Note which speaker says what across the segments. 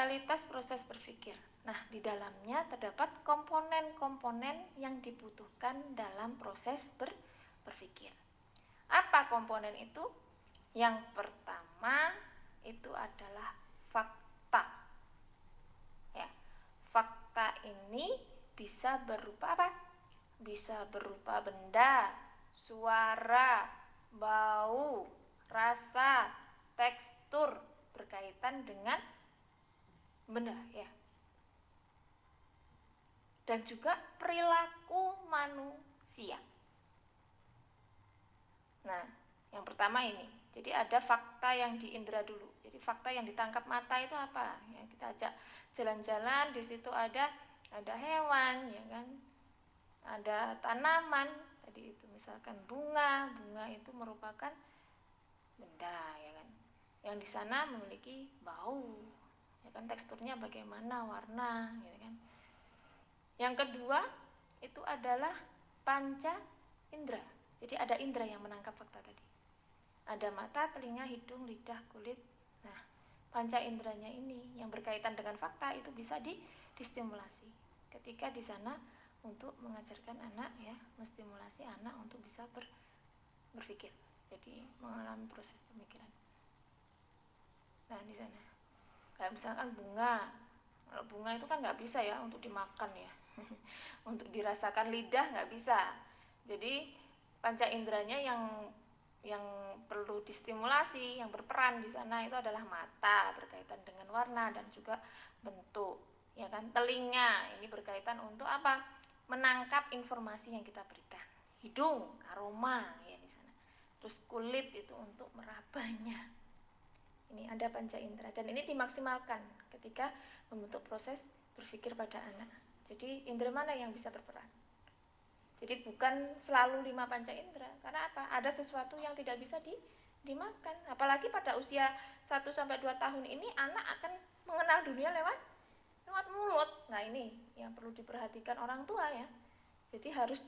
Speaker 1: kualitas proses berpikir. Nah, di dalamnya terdapat komponen-komponen yang dibutuhkan dalam proses berpikir. Apa komponen itu? Yang pertama itu adalah fakta. Ya, fakta ini bisa berupa apa? Bisa berupa benda, suara, bau, rasa, tekstur berkaitan dengan benda ya. Dan juga perilaku manusia. Nah, yang pertama ini. Jadi ada fakta yang diindra dulu. Jadi fakta yang ditangkap mata itu apa? Ya, kita ajak jalan-jalan, di situ ada hewan, ya kan? Ada tanaman, tadi itu misalkan bunga itu merupakan benda, ya kan? Yang di sana memiliki bau, ya kan? Teksturnya bagaimana, warna, gitu kan? Yang kedua itu adalah panca indera. Jadi ada indera yang menangkap fakta tadi. Ada mata, telinga, hidung, lidah, kulit. Nah, panca inderanya ini yang berkaitan dengan fakta itu bisa distimulasi. Ketika di sana untuk mengajarkan anak ya, menstimulasi anak untuk bisa berpikir. Jadi mengalami proses pemikiran. Nah, di sana. Kayak misalkan bunga. Kalau bunga itu kan nggak bisa ya untuk dimakan ya. Untuk dirasakan lidah nggak bisa. Jadi panca inderanya yang perlu distimulasi, yang berperan di sana itu adalah mata berkaitan dengan warna dan juga bentuk, ya kan? Telinga ini berkaitan untuk apa? Menangkap informasi yang kita berikan. Hidung, aroma ya di sana. Terus kulit itu untuk merabanya. Ini ada panca indera dan ini dimaksimalkan ketika membentuk proses berpikir pada anak. Jadi indera mana yang bisa berperan? Jadi bukan selalu 5 panca indera, karena apa? Ada sesuatu yang tidak bisa dimakan. Apalagi pada usia 1-2 tahun ini anak akan mengenal dunia lewat mulut. Nah, ini yang perlu diperhatikan orang tua ya. Jadi harus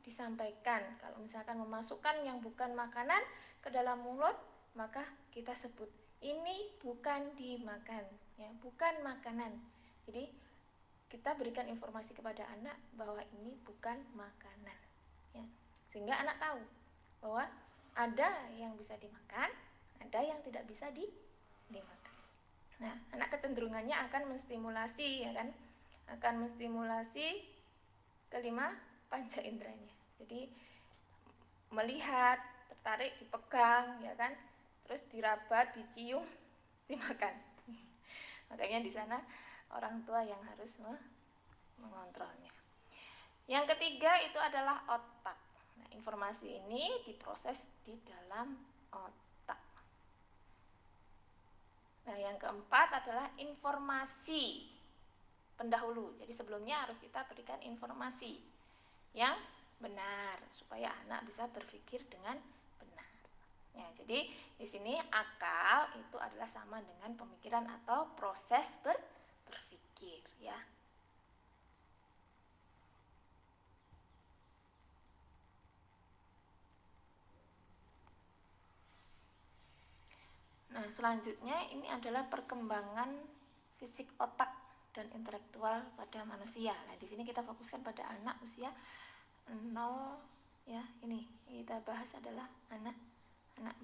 Speaker 1: disampaikan. Kalau misalkan memasukkan yang bukan makanan ke dalam mulut, maka kita sebut ini bukan dimakan, ya, bukan makanan. Jadi kita berikan informasi kepada anak bahwa ini bukan makanan ya, sehingga anak tahu bahwa ada yang bisa dimakan, ada yang tidak bisa dimakan. Nah, anak kecenderungannya akan menstimulasi ya kan, akan menstimulasi kelima panca inderanya. Jadi melihat, tertarik, dipegang ya kan, terus diraba, dicium, dimakan. Makanya di sana orang tua yang harus mengontrolnya. Yang ketiga itu adalah otak. Nah, informasi ini diproses di dalam otak. Nah, yang keempat adalah informasi pendahulu. Jadi sebelumnya harus kita berikan informasi yang benar supaya anak bisa berpikir dengan benar. Ya, jadi di sini akal itu adalah sama dengan pemikiran atau proses berpikir ya. Nah, selanjutnya ini adalah perkembangan fisik otak dan intelektual pada manusia. Nah, di sini kita fokuskan pada anak usia 0 ya. Ini kita bahas adalah anak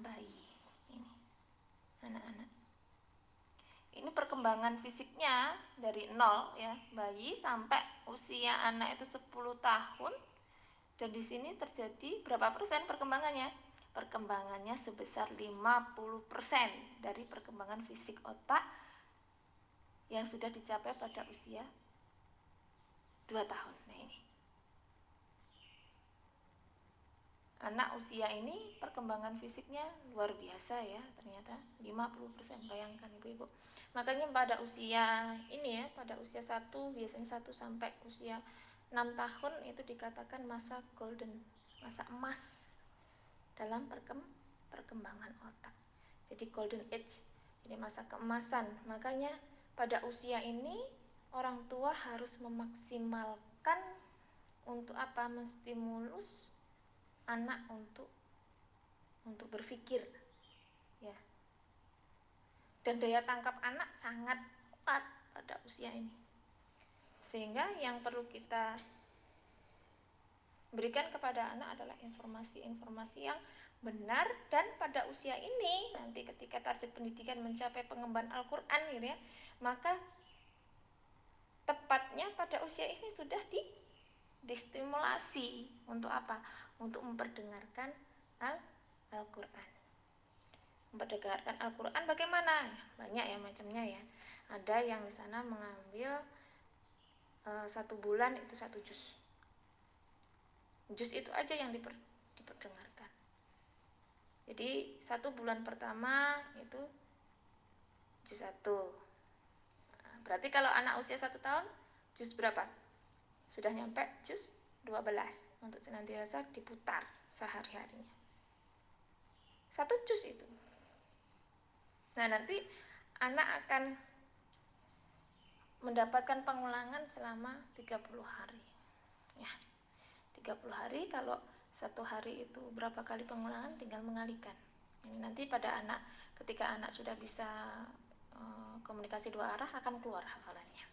Speaker 1: bayi. Ini anak-anak. Ini perkembangan fisiknya dari 0 ya, bayi sampai usia anak itu 10 tahun. Dan di sini terjadi berapa persen perkembangannya? Perkembangannya sebesar 50% dari perkembangan fisik otak yang sudah dicapai pada usia 2 tahun. Nah, ini. Anak usia ini perkembangan fisiknya luar biasa ya, ternyata 50%, bayangkan ibu-ibu. Makanya pada usia ini ya, pada usia 1 biasanya 1 sampai usia 6 tahun itu dikatakan masa golden, masa emas dalam perkembangan otak. Jadi golden age, jadi masa keemasan. Makanya pada usia ini orang tua harus memaksimalkan untuk apa? Menstimulus anak untuk berpikir ya. Dan daya tangkap anak sangat kuat pada usia ini. Sehingga yang perlu kita berikan kepada anak adalah informasi-informasi yang benar, dan pada usia ini nanti ketika target pendidikan mencapai pengemban Al-Quran gitu ya, maka tepatnya pada usia ini sudah distimulasi untuk apa? Untuk memperdengarkan Al-Quran. Memperdengarkan Al-Quran bagaimana? Banyak ya macamnya ya. Ada yang di sana mengambil 1 bulan itu 1 juz. Juz itu aja yang diperdengarkan. Jadi 1 bulan pertama itu juz 1. Nah, berarti kalau anak usia 1 tahun, juz berapa? Sudah nyampe juz 12 untuk senantiasa diputar sehari-harinya. 1 juz itu. Nah, nanti anak akan mendapatkan pengulangan selama 30 hari. Ya. 30 hari, kalau 1 hari itu berapa kali pengulangan, tinggal mengalikan. Ini nanti pada anak, ketika anak sudah bisa komunikasi 2 arah, akan keluar hafalannya.